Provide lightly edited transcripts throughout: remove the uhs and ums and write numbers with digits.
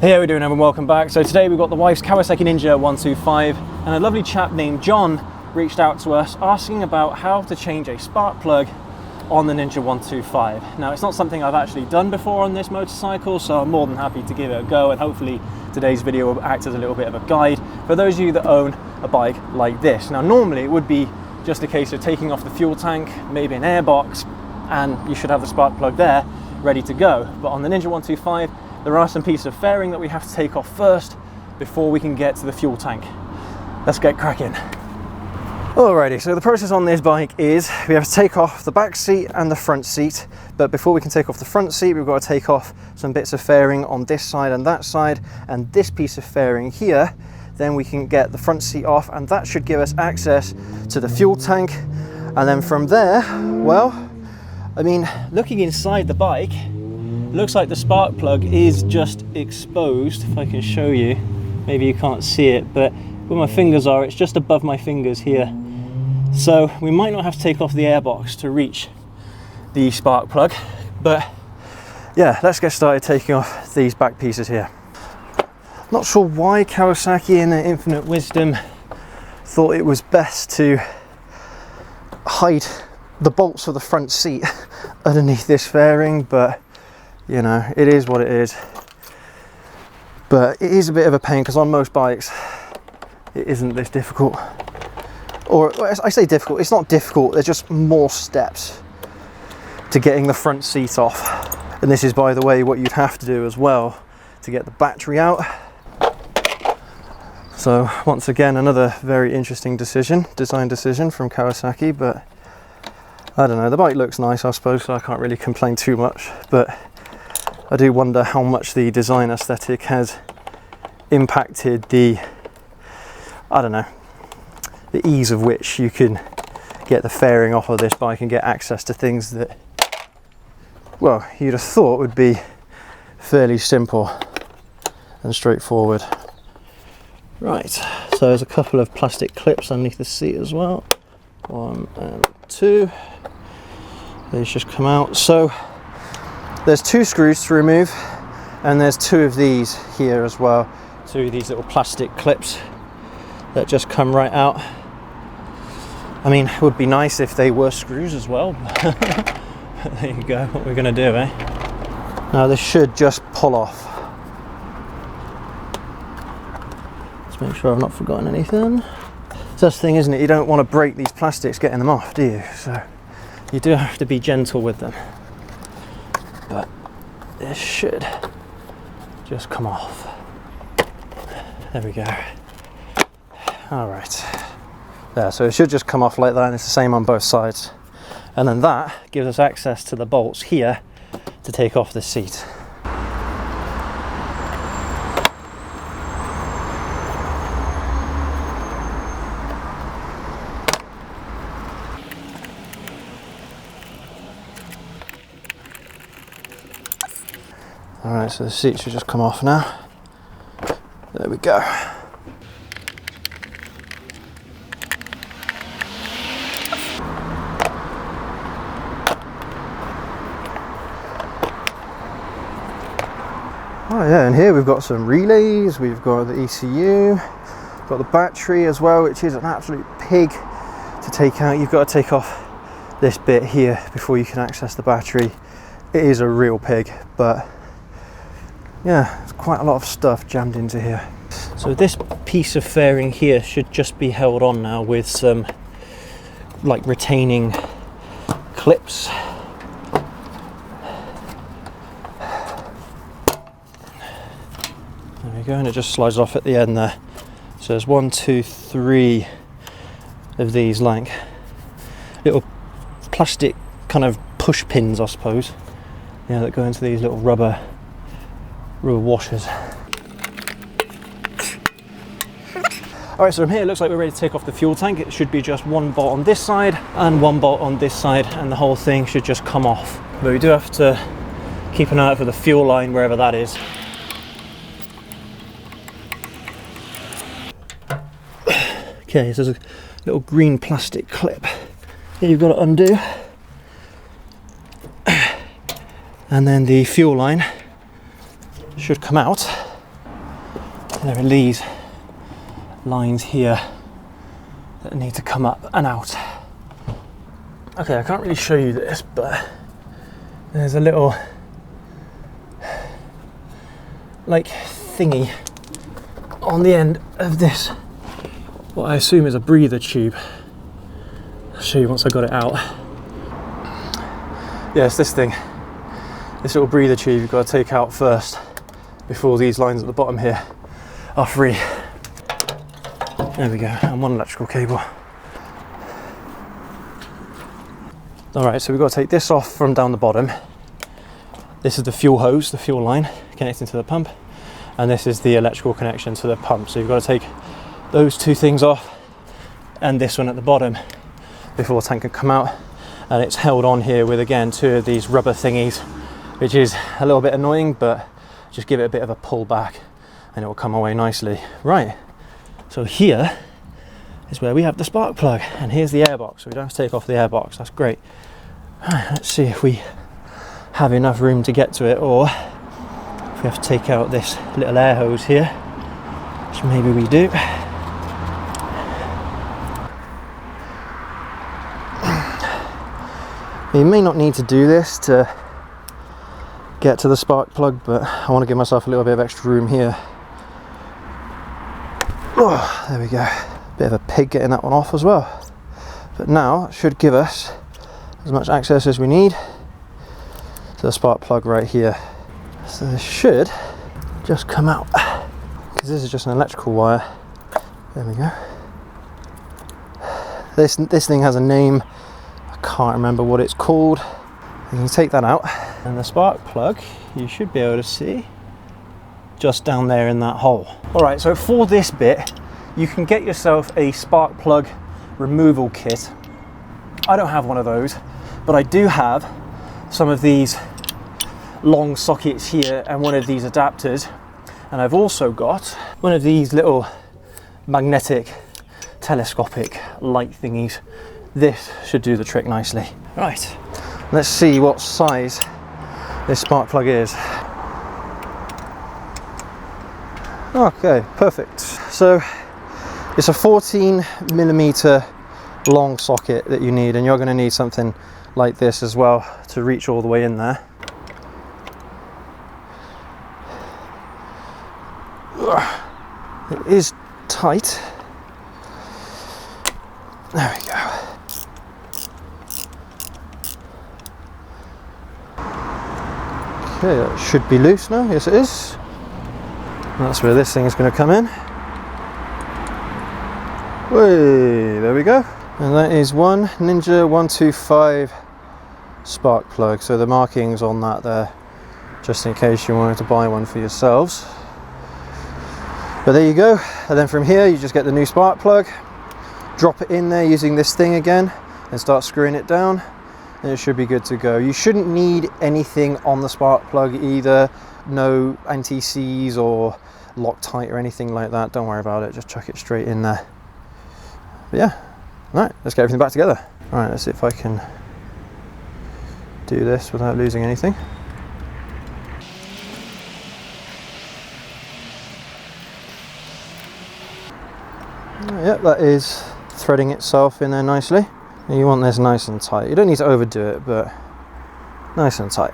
Hey, how are we doing, everyone? Welcome back. So today we've got the wife's Kawasaki Ninja 125, and a lovely chap named John reached out to us asking about how to change a spark plug on the Ninja 125. Now, it's not something I've actually done before on this motorcycle, so I'm more than happy to give it a go, and hopefully today's video will act as a little bit of a guide for those of you that own a bike like this. Now, normally it would be just a case of taking off the fuel tank, maybe an air box, and you should have the spark plug there ready to go. But on the Ninja 125, there are some pieces of fairing that we have to take off first before we can get to the fuel tank. Let's get cracking. Alrighty, so the process on this bike is we have to take off the back seat and the front seat, but before we can take off the front seat, we've got to take off some bits of fairing on this side and that side, and this piece of fairing here. Then we can get the front seat off, and that should give us access to the fuel tank. And then from there, well, I mean, looking inside the bike, looks like the spark plug is just exposed. If I can show you, maybe you can't see it, but where my fingers are, it's just above my fingers here. So we might not have to take off the airbox to reach the spark plug, but yeah, let's get started taking off these back pieces here. Not sure why Kawasaki in their infinite wisdom thought it was best to hide the bolts of the front seat underneath this fairing, but you know, it is what it is. But it is a bit of a pain because on most bikes it isn't this difficult. Or I say difficult, it's not difficult, there's just more steps to getting the front seat off. And this is, by the way, what you'd have to do as well to get the battery out. So once again, another very interesting design decision from Kawasaki, but I don't know, the bike looks nice, I suppose, so I can't really complain too much, but I do wonder how much the design aesthetic has impacted the, I don't know, the ease of which you can get the fairing off of this bike and get access to things that, well, you'd have thought would be fairly simple and straightforward. Right, so there's a couple of plastic clips underneath the seat as well. 1 and 2. These just come out. So there's 2 screws to remove, and there's 2 of these here as well. 2 of these little plastic clips that just come right out. I mean, it would be nice if they were screws as well. There you go, what we're gonna do, eh? Now this should just pull off. Let's make sure I've not forgotten anything. It's this thing, isn't it? You don't want to break these plastics getting them off, do you? So you do have to be gentle with them. But this should just come off. There we go. All right. There, so it should just come off like that, and it's the same on both sides. And then that gives us access to the bolts here to take off the seat. All right, so the seat should just come off now. There we go. Oh yeah, and here we've got some relays, we've got the ECU, got the battery as well, which is an absolute pig to take out. You've got to take off this bit here before you can access the battery. It is a real pig, but yeah, there's quite a lot of stuff jammed into here. So this piece of fairing here should just be held on now with some like retaining clips. There we go, and it just slides off at the end there. So there's 1, 2, 3 of these like little plastic kind of push pins, I suppose. Yeah, that go into these little rubber washers. Alright, so from here it looks like we're ready to take off the fuel tank. It should be just 1 bolt on this side and 1 bolt on this side, and the whole thing should just come off. But we do have to keep an eye out for the fuel line, wherever that is. Okay, so there's a little green plastic clip. Here you've got to undo. And then the fuel line should come out. There are these lines here that need to come up and out. Okay, I can't really show you this, but there's a little like thingy on the end of this, what I assume is a breather tube. I'll show you once I got it out. Yes, this thing, this little breather tube you've got to take out first before these lines at the bottom here are free. There we go, and one electrical cable. Alright, so we've got to take this off from down the bottom. This is the fuel hose, the fuel line connecting to the pump, and this is the electrical connection to the pump. So you've got to take those two things off and this one at the bottom before the tank can come out. And it's held on here with, again, two of these rubber thingies, which is a little bit annoying, but just give it a bit of a pull back and it will come away nicely. Right, so here is where we have the spark plug, and here's the airbox, so we don't have to take off the airbox. That's great. Right, let's see if we have enough room to get to it, or if we have to take out this little air hose here, which maybe we do. You may not need to do this to get to the spark plug, but I want to give myself a little bit of extra room here. Oh, there we go. Bit of a pig getting that one off as well. But now it should give us as much access as we need to the spark plug right here. So this should just come out, because this is just an electrical wire. There we go. This thing has a name. I can't remember what it's called. You can take that out, and the spark plug you should be able to see just down there in that hole. Alright, so for this bit you can get yourself a spark plug removal kit. I don't have one of those, but I do have some of these long sockets here and one of these adapters, and I've also got one of these little magnetic telescopic light thingies. This should do the trick nicely. Right, let's see what size this spark plug is. Okay, perfect. So it's a 14mm long socket that you need, and you're going to need something like this as well to reach all the way in there. It is tight. There we go. Okay, that should be loose now. Yes, it is. And that's where this thing is going to come in. Way, there we go. And that is one Ninja 125 spark plug. So the markings on that there, just in case you wanted to buy one for yourselves. But there you go. And then from here you just get the new spark plug, drop it in there using this thing again, and start screwing it down, and it should be good to go. You shouldn't need anything on the spark plug either. No anti-seize or Loctite or anything like that. Don't worry about it, just chuck it straight in there. But yeah, right, let's get everything back together. All right, let's see if I can do this without losing anything. Yep, that is threading itself in there nicely. And you want this nice and tight. You don't need to overdo it, but nice and tight.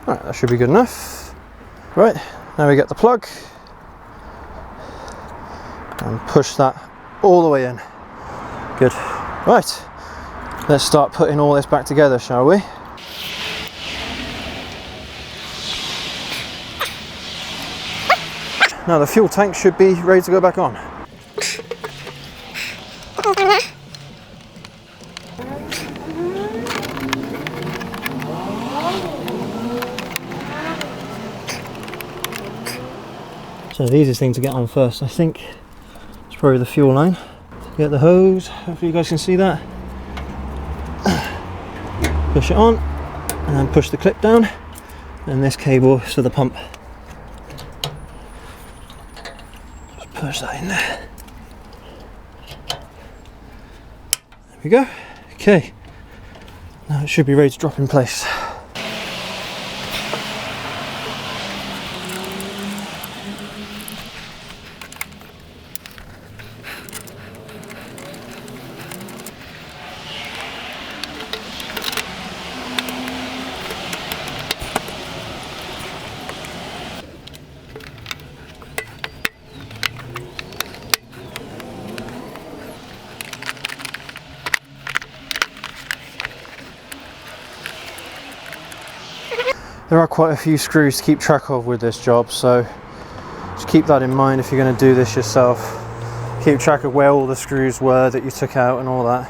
Alright, that should be good enough. Right, now we get the plug and push that all the way in. Good. Right, let's start putting all this back together, shall we? Now the fuel tank should be ready to go back on. So the easiest thing to get on first, I think, is probably the fuel line. Get the hose, hopefully you guys can see that. Push it on, and then push the clip down, and this cable is for the pump. Just push that in there. There we go. Okay, now it should be ready to drop in place. There are quite a few screws to keep track of with this job, so just keep that in mind if you're going to do this yourself. Keep track of where all the screws were that you took out and all that.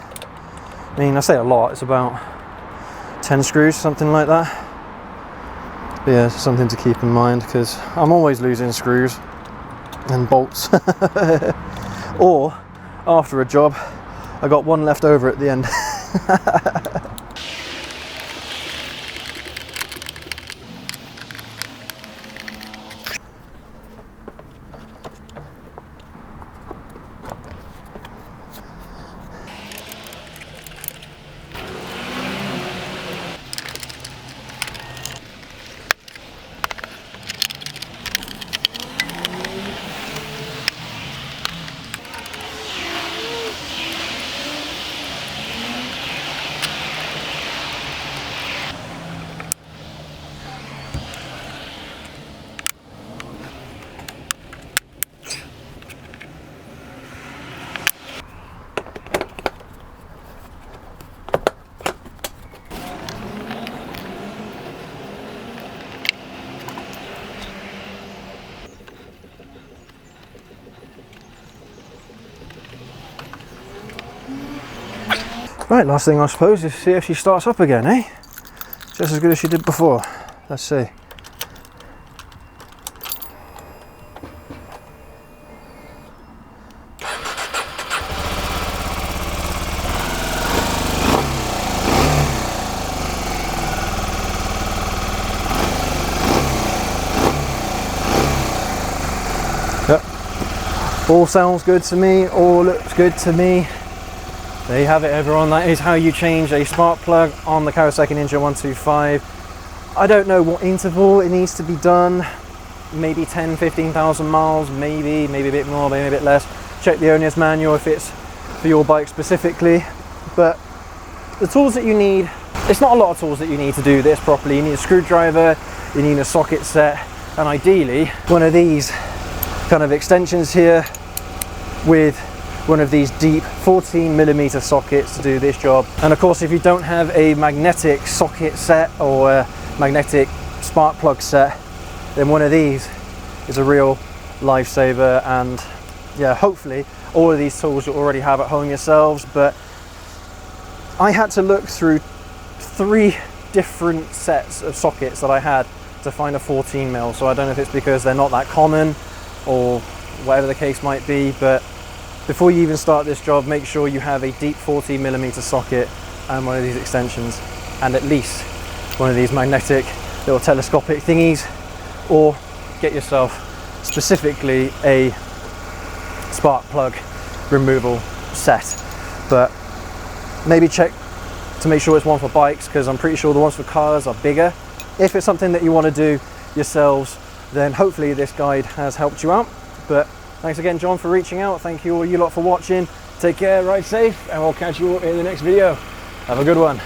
I mean, I say a lot, it's about 10 screws, something like that. But yeah, it's something to keep in mind because I'm always losing screws and bolts. Or after a job, I got one left over at the end. Right, last thing I suppose is see if she starts up again, eh? Just as good as she did before. Let's see. Yep. All sounds good to me, all looks good to me. There you have it, everyone. That is how you change a spark plug on the Kawasaki Ninja 125. I don't know what interval it needs to be done. Maybe 10, 15,000 miles, maybe a bit more, maybe a bit less. Check the owner's manual if it's for your bike specifically. But the tools that you need, it's not a lot of tools that you need to do this properly. You need a screwdriver, you need a socket set, and ideally one of these kind of extensions here with one of these deep 14mm sockets to do this job. And of course, if you don't have a magnetic socket set or a magnetic spark plug set, then one of these is a real lifesaver. And yeah, hopefully all of these tools you already have at home yourselves, but I had to look through 3 different sets of sockets that I had to find a 14mm. So I don't know if it's because they're not that common or whatever the case might be, but before you even start this job, make sure you have a deep 14mm socket and one of these extensions, and at least one of these magnetic little telescopic thingies, or get yourself specifically a spark plug removal set. But maybe check to make sure it's one for bikes, because I'm pretty sure the ones for cars are bigger. If it's something that you want to do yourselves, then hopefully this guide has helped you out. But thanks again, John, for reaching out. Thank you all you lot for watching. Take care, ride safe, and we'll catch you all in the next video. Have a good one.